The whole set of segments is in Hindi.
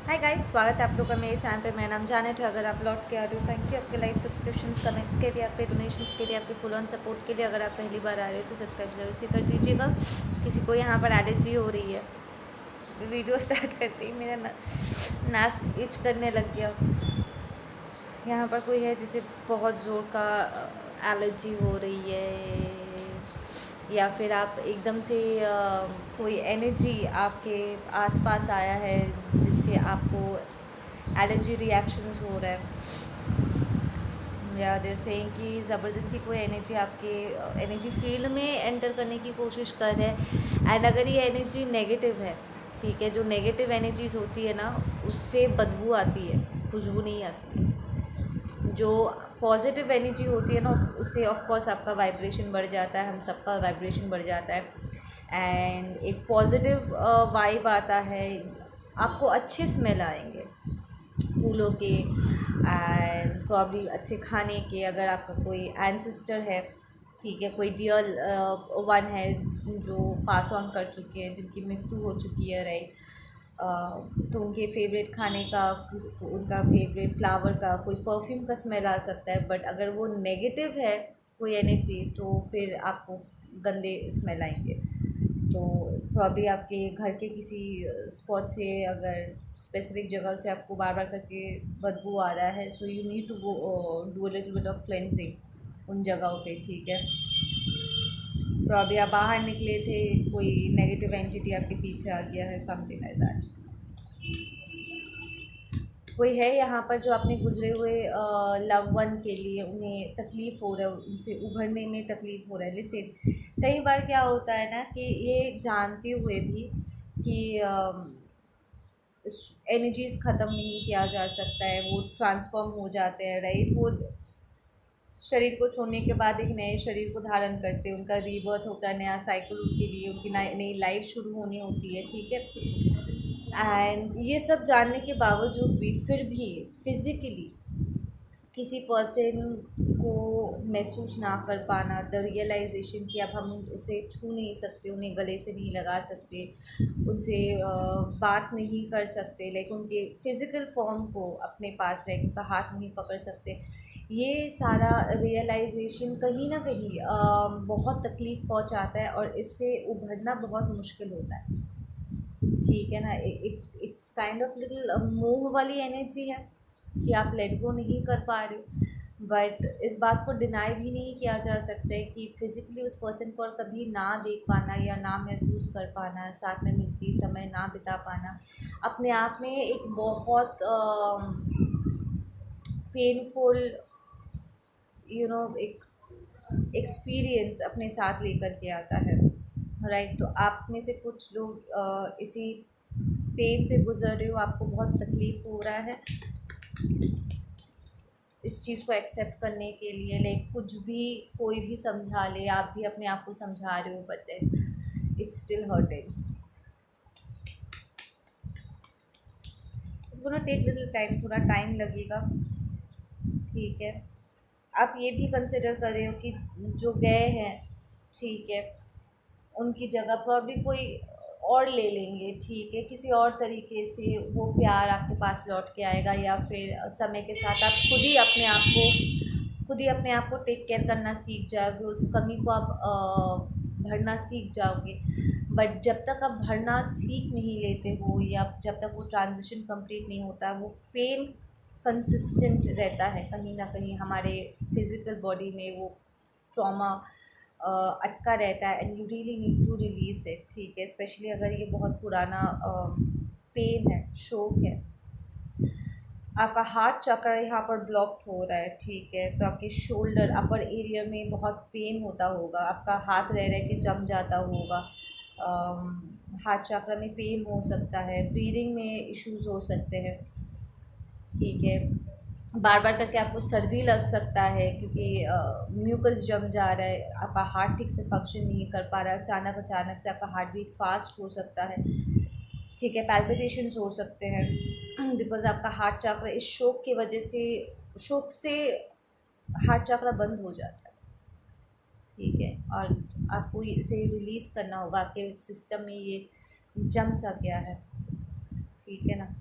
हाय गाइस, स्वागत है आप लोग का मेरे चैनल पे। मेरा नाम जानेट है। अगर आप लौट के आ रहे हो, थैंक यू आपके लाइक, सब्सक्रिप्शंस, कमेंट्स के लिए, आपके डोनेशंस के लिए, आपके फुल ऑन सपोर्ट के लिए। अगर आप पहली बार आ रहे हो तो सब्सक्राइब जरूर से कर दीजिएगा। किसी को यहाँ पर एलर्जी हो रही है, वीडियो स्टार्ट करते ही मेरा नाक इच करने लग गया। यहाँ पर कोई है जिसे बहुत ज़ोर का एलर्जी हो रही है, या फिर आप एकदम से कोई एनर्जी आपके आसपास आया है जिससे आपको एलर्जी रिएक्शंस हो रहा है, या जैसे कि ज़बरदस्ती कोई एनर्जी आपके एनर्जी फील्ड में एंटर करने की कोशिश कर रहे हैं। एंड अगर ये एनर्जी नेगेटिव है, ठीक है, जो नेगेटिव एनर्जीज होती है ना, उससे बदबू आती है, खुशबू नहीं आती है। जो पॉजिटिव एनर्जी होती है ना, उससे ऑफ कोर्स आपका वाइब्रेशन बढ़ जाता है, हम सबका वाइब्रेशन बढ़ जाता है। एंड एक पॉजिटिव वाइब आता है, आपको अच्छे स्मेल आएंगे फूलों के एंड प्रॉब्ली अच्छे खाने के। अगर आपका कोई एंसेस्टर है, ठीक है, कोई डियर वन है जो पास ऑन कर चुके हैं, जिनकी मृत्यु हो चुकी है, राइट, तो उनके फेवरेट खाने का, उनका फेवरेट फ्लावर का, कोई परफ्यूम का स्मेल आ सकता है। बट अगर वो नेगेटिव है कोई एनर्जी, तो फिर आपको गंदे स्मेल आएंगे। तो प्रॉब्ली आपके घर के किसी स्पॉट से, अगर स्पेसिफिक जगह से आपको बार बार करके बदबू आ रहा है, so you need to go do a little bit of cleansing उन जगहों पे, ठीक है। प्रॉब्ली आप बाहर निकले थे, कोई नेगेटिव एंटिटी आपके पीछे आ गया है, समथिंग लाइक दैट। कोई है यहाँ पर जो अपने गुजरे हुए लव वन के लिए उन्हें तकलीफ़ हो रहा है, उनसे उभरने में तकलीफ़ हो रहा है। लिसन, कई बार क्या होता है ना कि ये जानते हुए भी कि एनर्जीज ख़त्म नहीं किया जा सकता है, वो ट्रांसफॉर्म हो जाते हैं, राइट। वो शरीर को छोड़ने के बाद एक नए शरीर को धारण करते हैं, उनका रीबर्थ होता है, नया साइकिल उनके लिए, उनकी नई नई लाइफ शुरू होनी होती है, ठीक है। एंड ये सब जानने के बावजूद भी फिर भी फिज़िकली किसी पर्सन को महसूस ना कर पाना, द रियलाइजेशन कि अब हम उसे छू नहीं सकते, उन्हें गले से नहीं लगा सकते, उनसे बात नहीं कर सकते, लाइक उनके फिज़िकल फॉर्म को अपने पास, लाइक उनका हाथ नहीं पकड़ सकते। ये सारा रियलाइजेशन कहीं ना कहीं बहुत तकलीफ़ पहुंचाता है, और इससे उभरना बहुत मुश्किल होता है, ठीक है ना। It's kind of little move वाली एनर्जी है कि आप लेट गो नहीं कर पा रहे हो। बट इस बात को डिनाई भी नहीं किया जा सकता है कि फिज़िकली उस पर्सन को और कभी ना देख पाना या ना महसूस कर पाना, साथ में मिलकर समय ना बिता पाना, अपने आप में एक बहुत पेनफुल, एक एक्सपीरियंस अपने साथ लेकर के आता है, राइट। तो आप में से कुछ लोग इसी पेन से गुजर रहे हो, आपको बहुत तकलीफ़ हो रहा है इस चीज़ को एक्सेप्ट करने के लिए, लाइक कुछ भी कोई भी समझा ले, आप भी अपने आप को समझा रहे हो, but then it's still hurting. It's gonna take little time, थोड़ा टाइम लगेगा, ठीक है। आप ये भी कंसिडर कर रहे हो कि जो गए हैं, ठीक है, उनकी जगह प्रॉब्ली कोई और ले लेंगे, ठीक है, किसी और तरीके से वो प्यार आपके पास लौट के आएगा, या फिर समय के साथ आप खुद ही अपने आप को टेक केयर करना सीख जाओगे, उस कमी को आप भरना सीख जाओगे। बट जब तक आप भरना सीख नहीं लेते हो, या जब तक वो ट्रांजिशन कंप्लीट नहीं होता, वो पेन कंसिस्टेंट रहता है कहीं ना कहीं हमारे फिज़िकल बॉडी में, वो ट्रॉमा अटका रहता है। And you really need to release it, ठीक है, स्पेशली अगर ये बहुत पुराना पेन है, शोक है। आपका हार्ट चक्र यहाँ पर ब्लॉक्ड हो रहा है, ठीक है, तो आपके शोल्डर अपर एरिया में बहुत पेन होता होगा, आपका हाथ रह रह के जम जाता होगा, हार्ट चक्र में पेन हो सकता है, ब्रीदिंग में इश्यूज हो सकते हैं, ठीक है। बार बार करके आपको सर्दी लग सकता है क्योंकि म्यूकस जम जा रहा है, आपका हार्ट ठीक से फंक्शन नहीं कर पा रहा है, अचानक से आपका हार्ट बीट फास्ट हो सकता है, ठीक है, पैल्पिटेशंस हो सकते हैं, बिकॉज आपका हार्ट चक्र इस शोक से हार्ट चक्र बंद हो जाता है, ठीक है। और आपको इसे रिलीज़ करना होगा, आपके सिस्टम में ये जम सा गया है, ठीक है ना।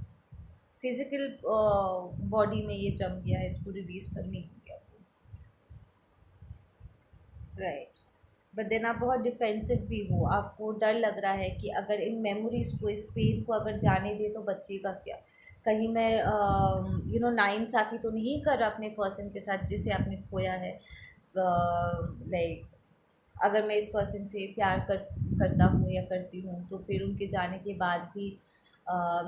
फिजिकल बॉडी में ये जम गया है, इसको रिलीज़ करने के लिए। राइट। बट देन आप बहुत डिफेंसिव भी हो, आपको डर लग रहा है कि अगर इन मेमोरीज़ को, इस पेन को अगर जाने दे तो बच्चे का क्या, कहीं मैं नाइंसाफ़ी तो नहीं कर रहा अपने पर्सन के साथ जिसे आपने खोया है। लाइक अगर मैं इस पर्सन से प्यार करता हूँ या करती हूँ तो फिर उनके जाने के बाद भी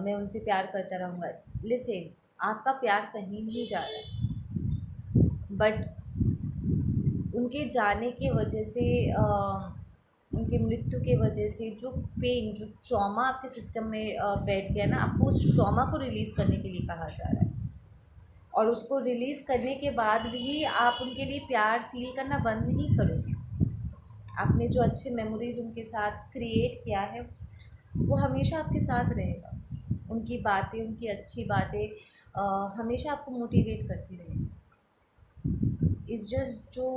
मैं उनसे प्यार करता रहूँगा। लिसन, आपका प्यार कहीं नहीं जा रहा है, बट उनके जाने की वजह से उनकी मृत्यु के वजह से जो पेन, जो ट्रॉमा आपके सिस्टम में बैठ गया ना, आपको उस ट्रॉमा को रिलीज़ करने के लिए कहा जा रहा है। और उसको रिलीज़ करने के बाद भी आप उनके लिए प्यार फील करना बंद नहीं करोगे। आपने जो अच्छे मेमोरीज़ उनके साथ क्रिएट किया है वो हमेशा आपके साथ रहेगा। उनकी बातें, उनकी अच्छी बातें हमेशा आपको मोटिवेट करती रहेगी। इट्स जस्ट जो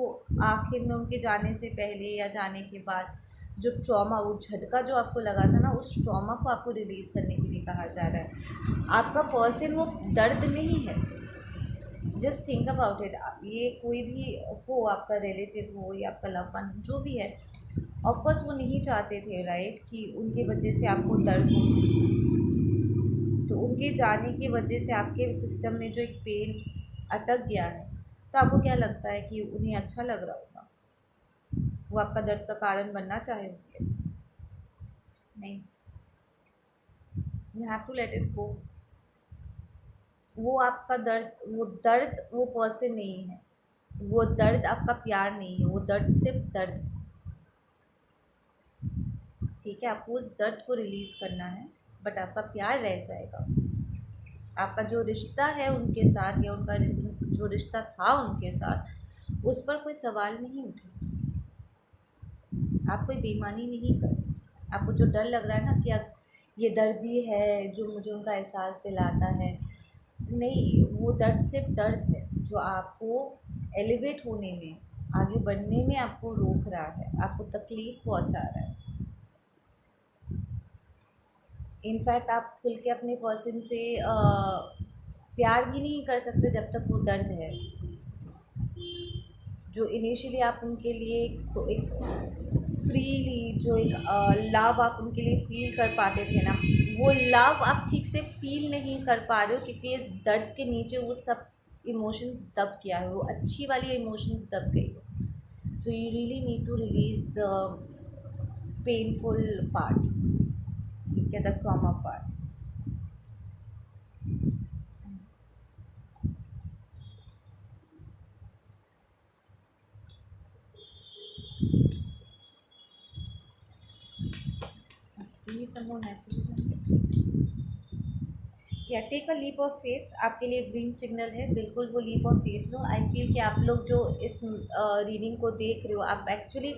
आखिर में उनके जाने से पहले या जाने के बाद जो ट्रॉमा, वो झटका जो आपको लगा था ना, उस ट्रॉमा को आपको रिलीज़ करने के लिए कहा जा रहा है। आपका पर्सन वो दर्द नहीं है। Just think about it. ये कोई भी हो, आपका रिलेटिव हो या आपका लव वन जो भी है, ऑफ कोर्स वो नहीं चाहते थे राइट कि उनकी वजह से आपको दर्द हो। तो उनके जाने की वजह से आपके सिस्टम में जो एक पेन अटक गया है, तो आपको क्या लगता है कि उन्हें अच्छा लग रहा होगा? वो आपका दर्द का कारण बनना चाहे होंगे? नहीं। You have to let it go. वो आपका दर्द, वो दर्द वो पर्सन नहीं है, वो दर्द आपका प्यार नहीं है, वो दर्द सिर्फ दर्द है। ठीक है, आपको उस दर्द को रिलीज़ करना है, बट आपका प्यार रह जाएगा। आपका जो रिश्ता है उनके साथ, या उनका जो रिश्ता था उनके साथ, उस पर कोई सवाल नहीं उठे। आप कोई बेईमानी नहीं कर। आपको जो डर लग रहा है ना कि अब ये दर्द ही है जो मुझे उनका एहसास दिलाता है, नहीं, वो दर्द सिर्फ दर्द है जो आपको एलिवेट होने में, आगे बढ़ने में आपको रोक रहा है, आपको तकलीफ़ पहुंचा रहा है। इनफैक्ट आप खुल के अपने पर्सन से प्यार भी नहीं कर सकते जब तक वो दर्द है। जो इनिशियली आप उनके लिए एक फ्रीली जो एक लव आप उनके लिए फील कर पाते थे ना, वो लव आप ठीक से फील नहीं कर पा रहे हो क्योंकि इस दर्द के नीचे वो सब इमोशंस दब गया है, वो अच्छी वाली इमोशंस दब गई हो। So you really need to release the painful part, ठीक है, the trauma part. Please some more messages on this. या take a leap of faith, आपके लिए ग्रीन सिग्नल है, बिल्कुल वो लीप ऑफ फेथ लो। आई फील कि आप लोग जो इस रीडिंग को देख रहे हो, आप एक्चुअली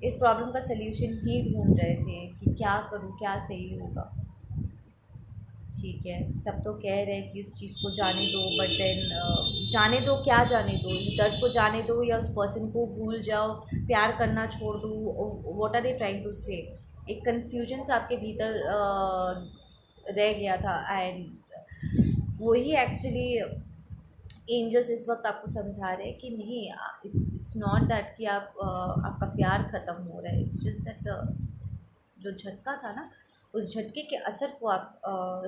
इस प्रॉब्लम का सल्यूशन ही ढूंढ रहे थे कि क्या करूँ, क्या सही होगा। ठीक है, सब तो कह रहे हैं कि इस चीज़ को जाने दो, बट देन जाने दो, क्या जाने दो? इस दर्द को जाने दो या उस पर्सन को भूल जाओ, प्यार करना छोड़ दो? What are they trying to say? एक कन्फ्यूजन्स आपके भीतर रह गया था, एंड वही एक्चुअली एंजल्स इस वक्त आपको समझा रहे हैं कि नहीं, इट्स नॉट दैट कि आपका प्यार ख़त्म हो रहा है। इट्स जस्ट दैट जो झटका था ना, उस झटके के असर को आप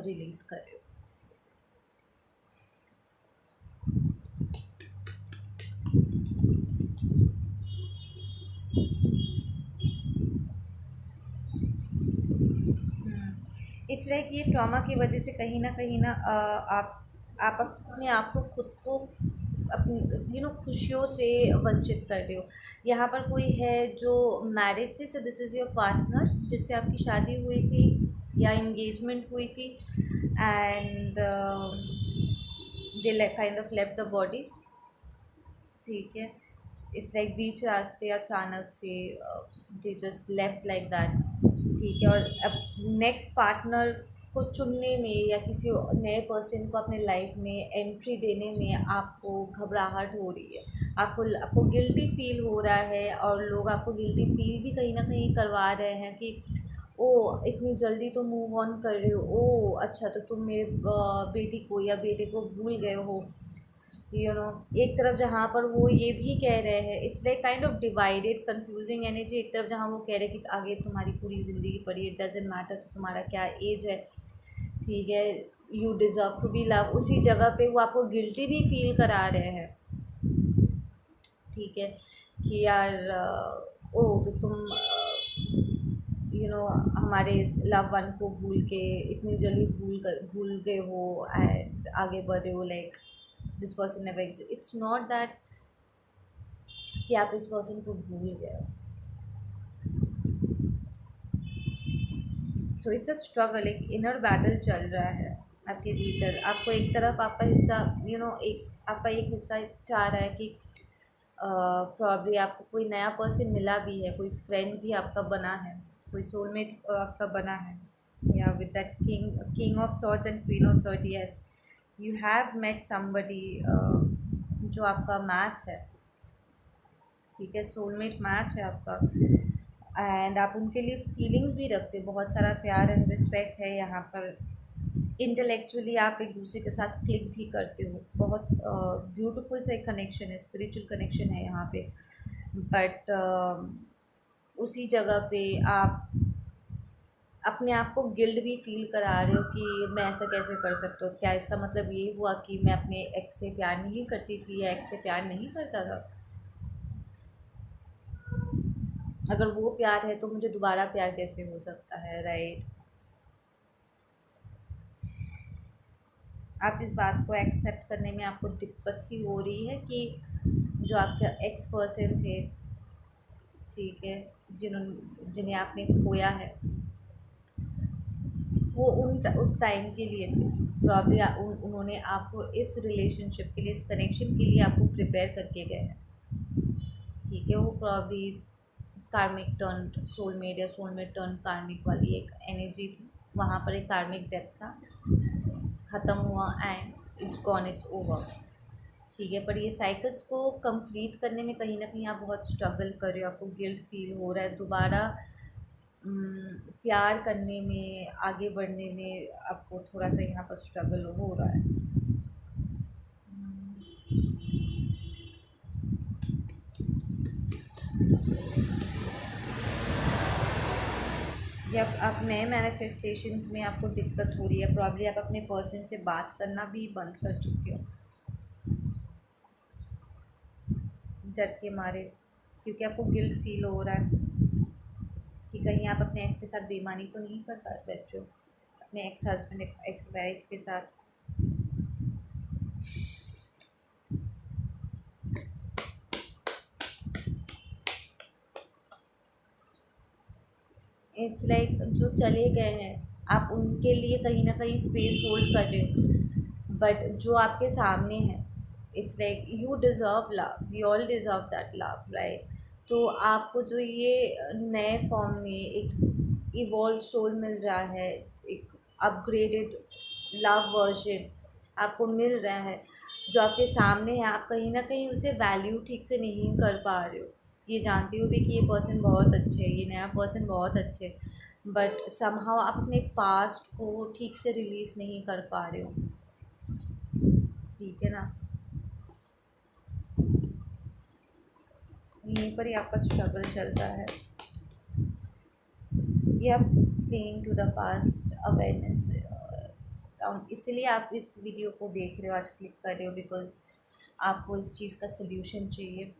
रिलीज़ कर रहे हो। इट्स लाइक ये ट्रॉमा की वजह से कहीं ना आप अपने आप को, खुद को अपनी खुशियों से वंचित कर रहे हो। यहाँ पर कोई है जो मैरिड थे, so this is your partner जिससे आपकी शादी हुई थी या इंगेजमेंट हुई थी, and they kind of left the body. ठीक है, इट्स लाइक बीच रास्ते अचानक से they just left like that. ठीक है, और अब नेक्स्ट पार्टनर को चुनने में या किसी नए पर्सन को अपने लाइफ में एंट्री देने में आपको घबराहट हो रही है, आपको गिल्टी फील हो रहा है, और लोग आपको गिल्टी फील भी कहीं ना कहीं करवा रहे हैं कि ओ इतनी जल्दी तो मूव ऑन कर रहे हो, ओ अच्छा तो तुम मेरे बेटी को या बेटे को भूल गए हो, एक तरफ जहाँ पर वो ये भी कह रहे हैं, it's like kind of divided confusing energy. एक तरफ जहाँ वो कह रहे हैं कि आगे तुम्हारी पूरी ज़िंदगी पड़ी, इट डजेंट मैटर तुम्हारा क्या एज है, ठीक है, you deserve to be love, उसी जगह पे वो आपको गिल्टी भी फील करा रहे हैं, ठीक है, कि यार ओ तो तुम हमारे इस लव वन को भूल के इतनी जल्दी भूल गए हो एंड आगे बढ़ रहे हो, like this person never exist. It's not that कि आप इस पर्सन को भूल गए हो, सो इट्स अ स्ट्रगल, एक इनर बैटल चल रहा है आपके भीतर। आपको एक तरफ आपका हिस्सा एक आपका एक हिस्सा चाह रहा है कि प्रॉब्ली आपको कोई नया पर्सन मिला भी है, कोई फ्रेंड भी आपका बना है, कोई सोलमेट आपका बना है, या with that king of swords and queen of sword, yes you have met somebody जो आपका मैच है, ठीक है, सोलमेट मैच है आपका, एंड आप उनके लिए फीलिंग्स भी रखते हैं, बहुत सारा प्यार एंड रिस्पेक्ट है यहाँ पर। इंटेलेक्चुअली आप एक दूसरे के साथ क्लिक भी करते हो, बहुत ब्यूटीफुल सा एक कनेक्शन है, स्पिरिचुअल कनेक्शन है यहाँ पे, बट उसी जगह पे आप अपने आप को गिल्ड भी फील करा रहे हो कि मैं ऐसा कैसे कर सकता हूँ, क्या इसका मतलब ये हुआ कि मैं अपने एक्स से प्यार नहीं करती थी या एक्स से प्यार नहीं करता था, अगर वो प्यार है तो मुझे दोबारा प्यार कैसे हो सकता है, राइट। आप इस बात को एक्सेप्ट करने में आपको दिक्कत सी हो रही है कि जो आपका एक्स पर्सन थे, ठीक है, जिन्हें आपने खोया है, वो उस टाइम के लिए थे, प्रॉब्ली उन्होंने आपको इस रिलेशनशिप के लिए, इस कनेक्शन के लिए आपको प्रिपेयर करके गए हैं, ठीक है, वो प्रॉब्ली कार्मिक टर्न सोलमेट या सोलमेट टर्न कार्मिक वाली एक एनर्जी थी, वहाँ पर एक कार्मिक डेप्थ था, ख़त्म हुआ and it's gone, it's over, ठीक है, पर ये साइकिल्स को कंप्लीट करने में कहीं ना कहीं आप बहुत स्ट्रगल कर रहे हो, आपको गिल्ट फील हो रहा है, दोबारा प्यार करने में, आगे बढ़ने में आपको थोड़ा सा यहाँ पर स्ट्रगल हो रहा है। या आप नए मैनिफेस्टेशंस में आपको दिक्कत हो रही है, प्रॉब्ली आप अपने पर्सन से बात करना भी बंद कर चुके हो डर के मारे, क्योंकि आपको गिल्ट फील हो रहा है कि कहीं आप अपने एक्स के साथ बेईमानी तो नहीं कर पा बैठे हो, अपने एक्स हस्बैंड एक्स वाइफ के साथ। इट्स लाइक जो चले गए हैं आप उनके लिए कहीं ना कहीं स्पेस होल्ड कर रहे हो, बट जो आपके सामने है, it's like you deserve love, we all deserve that love, right. तो आपको जो ये नए फॉर्म में एक इवॉल्व सोल मिल रहा है, एक अपग्रेडेड लव वर्जन आपको मिल रहा है, जो आपके सामने है, आप कहीं ना कहीं उसे वैल्यू ठीक से नहीं कर पा रहे हो, ये जानते हो भी कि ये पर्सन बहुत अच्छे है, ये नया पर्सन बहुत अच्छे, बट समहाउ आप अपने पास्ट को ठीक से रिलीज़ नहीं कर पा रहे हो, ठीक है ना, यहीं पर ही आपका स्ट्रगल चलता है। ये आप cling to the past awareness, इसलिए आप इस वीडियो को देख रहे हो, आज क्लिक कर रहे हो, बिकॉज आपको इस चीज़ का सल्यूशन चाहिए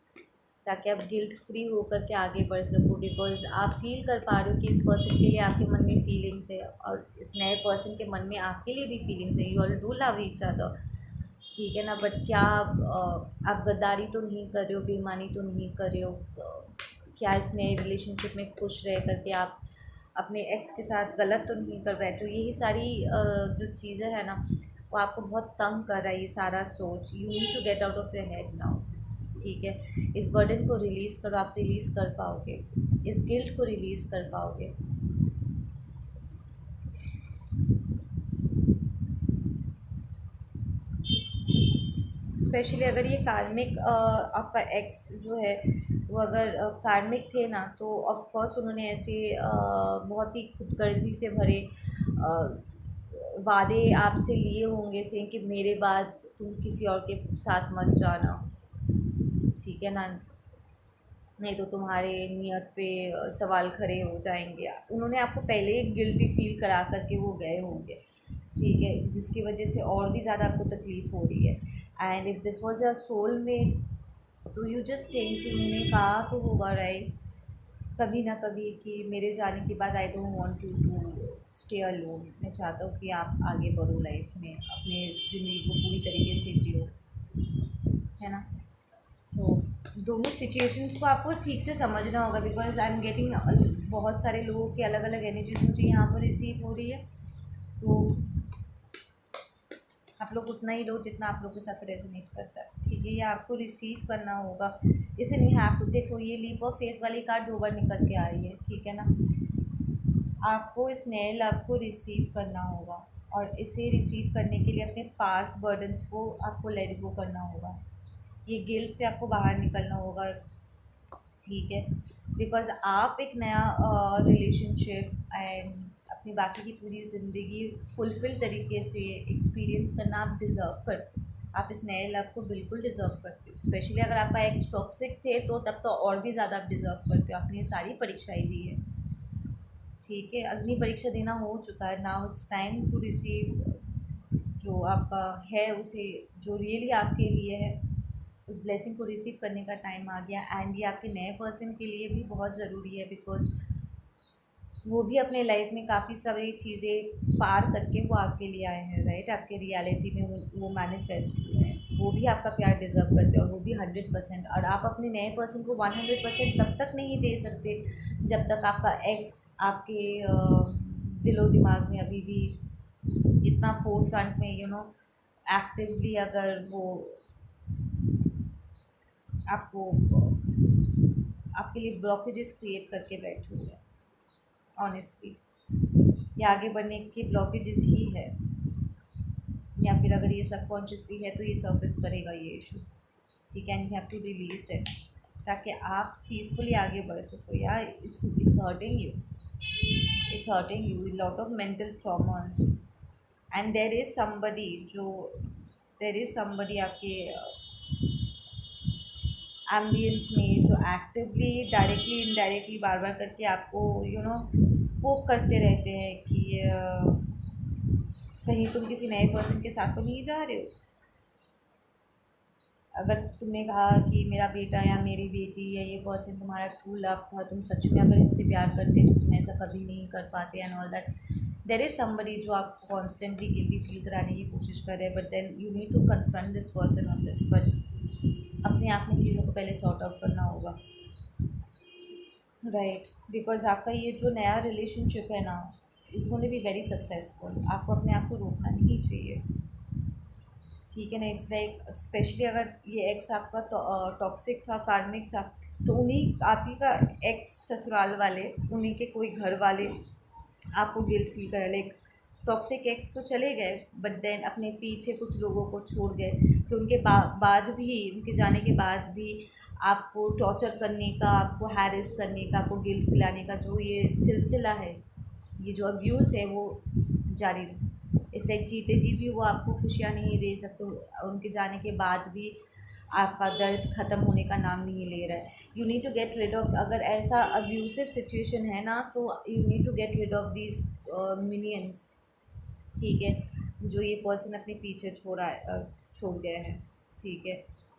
ताकि आप गिल्ट फ्री होकर के आगे बढ़ सको, बिकॉज आप फील कर पा रहे हो कि इस पर्सन के लिए आपके मन में फीलिंग्स है और इस नए पर्सन के मन में आपके लिए भी फीलिंग्स है, you all do love each other, ठीक है ना, बट क्या आप गद्दारी तो नहीं कर रहे हो, बेईमानी तो नहीं कर रहे हो, क्या इस नए रिलेशनशिप में खुश रह करके आप अपने एक्स के साथ गलत तो नहीं कर बैठे हो, यही सारी जो चीज़ें हैं ना वो आपको बहुत तंग कर रहा है, ये सारा सोच, you need to get out of your head now, ठीक है, इस बर्डन को रिलीज़ करो, आप रिलीज़ कर पाओगे, इस गिल्ट को रिलीज़ कर पाओगे। स्पेशली अगर ये कार्मिक आपका एक्स जो है वो अगर कार्मिक थे ना, तो ऑफ कोर्स उन्होंने ऐसे बहुत ही खुदगर्जी से भरे वादे आपसे लिए होंगे से कि मेरे बाद तुम किसी और के साथ मत जाना, ठीक है ना, नहीं तो तुम्हारे नियत पे सवाल खड़े हो जाएंगे। उन्होंने आपको पहले ही गिल्टी फील करा करके वो गए होंगे, ठीक है, जिसकी वजह से और भी ज़्यादा आपको तकलीफ़ हो रही है। And if this was a soulmate, तो यू जस्ट थिंक कि उन्होंने कहा तो होगा राइट कभी ना कभी कि मेरे जाने के बाद I don't want you to stay alone, मैं चाहता हूँ कि आप आगे बढ़ो लाइफ में, अपने ज़िंदगी को पूरी तरीके से जियो, है ना। सो दोनों सिचुएशंस को आपको ठीक से समझना होगा, बिकॉज आई एम गेटिंग बहुत सारे लोगों की अलग अलग एनर्जीज मुझे यहाँ पर रिसीव हो रही है। तो आप लोग उतना ही लो जितना आप लोग के साथ रेजोनेट करता है, ठीक है, ये आपको रिसीव करना होगा। इसे नहीं है आप देखो, ये लीप ऑफ फेथ वाली कार्ड 2 बार निकल के आ रही है, ठीक है ना। आपको इस नए लव को रिसीव करना होगा, और इसे रिसीव करने के लिए अपने पास्ट बर्डन्स को आपको लेट गो करना होगा, ये गिल्ट से आपको बाहर निकलना होगा, ठीक है, बिकॉज आप एक नया रिलेशनशिप एंड अपनी बाकी की पूरी ज़िंदगी फुलफिल तरीके से एक्सपीरियंस करना आप डिज़र्व करते हो। आप इस नए लव को बिल्कुल डिज़र्व करते हो। स्पेशली अगर आपका एक्स टॉक्सिक थे तो तब तो और भी ज़्यादा आप डिज़र्व करते हो। आपने ये सारी परीक्षाएं दी है, ठीक है, अग्नि परीक्षा देना हो चुका है। Now it's time to receive जो आपका है, उसे जो रियली आपके लिए है, उस ब्लेसिंग को रिसीव करने का टाइम आ गया। एंड ये आपके नए पर्सन के लिए भी बहुत ज़रूरी है, बिकॉज वो भी अपने लाइफ में काफ़ी सारी चीज़ें पार करके वो आपके लिए आए हैं, राइट, आपके रियलिटी में वो मैनिफेस्ट हुए हैं। वो भी आपका प्यार डिज़र्व करते हैं, और वो भी 100%। और आप अपने नए पर्सन को 100% तब तक नहीं दे सकते जब तक आपका एक्स आपके दिलो दिमाग में अभी भी इतना फोर फ्रंट में एक्टिवली अगर वो आपको आपके लिए ब्लॉकेजेस क्रिएट करके बैठे हुए हैं। ऑनेस्टली ये आगे बढ़ने के ब्लॉकेजेस ही है, या फिर अगर ये सबकॉन्शियसली है तो ये सर्फेस करेगा ये इशू, ठीक है, and you have to release it ताकि आप पीसफुली आगे बढ़ सको। या it's hurting you, it's hurting you lot of mental traumas, and there is somebody आपके एम्बियंस में जो एक्टिवली डायरेक्टली इनडायरेक्टली बार बार करके आपको पोक करते रहते हैं कि कहीं तुम किसी नए पर्सन के साथ तो नहीं जा रहे हो। अगर तुमने कहा कि मेरा बेटा या मेरी बेटी या ये पर्सन तुम्हारा ट्रू लव था, तुम सच में अगर इनसे प्यार करते तो तुम ऐसा कभी नहीं कर पाते and all that, there is somebody जो आपको कॉन्स्टेंटली गिल्टी फील कराने की कोशिश कर रहे हैं, but then you need to confront this person on this. But अपने आप में चीज़ों को पहले सॉर्ट आउट करना होगा, राइट, बिकॉज आपका ये जो नया रिलेशनशिप है ना, it's going to be very successful. आपको अपने आप को रोकना नहीं चाहिए, ठीक है ना। इट्स लाइक स्पेशली अगर ये एक्स आपका टॉक्सिक था, कार्मिक था, तो उन्हीं आप ही का एक्स ससुराल वाले, उन्हीं के कोई घर वाले आपको गिल्ट फील करा। लाइक टॉक्सिक एक्स तो चले गए, बट देन अपने पीछे कुछ लोगों को छोड़ गए कि उनके बाद भी, उनके जाने के बाद भी आपको टॉर्चर करने का, आपको हैरेस करने का, आपको गिल्ट फैलाने का जो ये सिलसिला है, ये जो अब्यूज़ है वो जारी रहे। इसलिए जीते जी भी वो आपको खुशियाँ नहीं दे सकते, उनके जाने के बाद भी आपका दर्द ख़त्म होने का नाम नहीं ले रहा है। You need to get rid of, अगर ऐसा अब्यूसिव सिचुएशन है ना, तो you need to get rid of these minions, ठीक है, जो ये पर्सन अपने पीछे छोड़ गए हैं, ठीक है।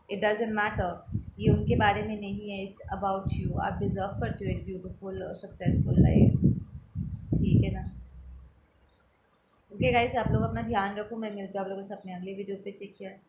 इट डजेंट मैटर, ये उनके बारे में नहीं है, इट्स अबाउट यू। आप डिज़र्व करते हो एक ब्यूटीफुल सक्सेसफुल लाइफ, ठीक है ना। ओके गाइस, आप लोग अपना ध्यान रखो, मैं मिलती हूँ आप लोगों से अपने अगले वीडियो पे। Take care.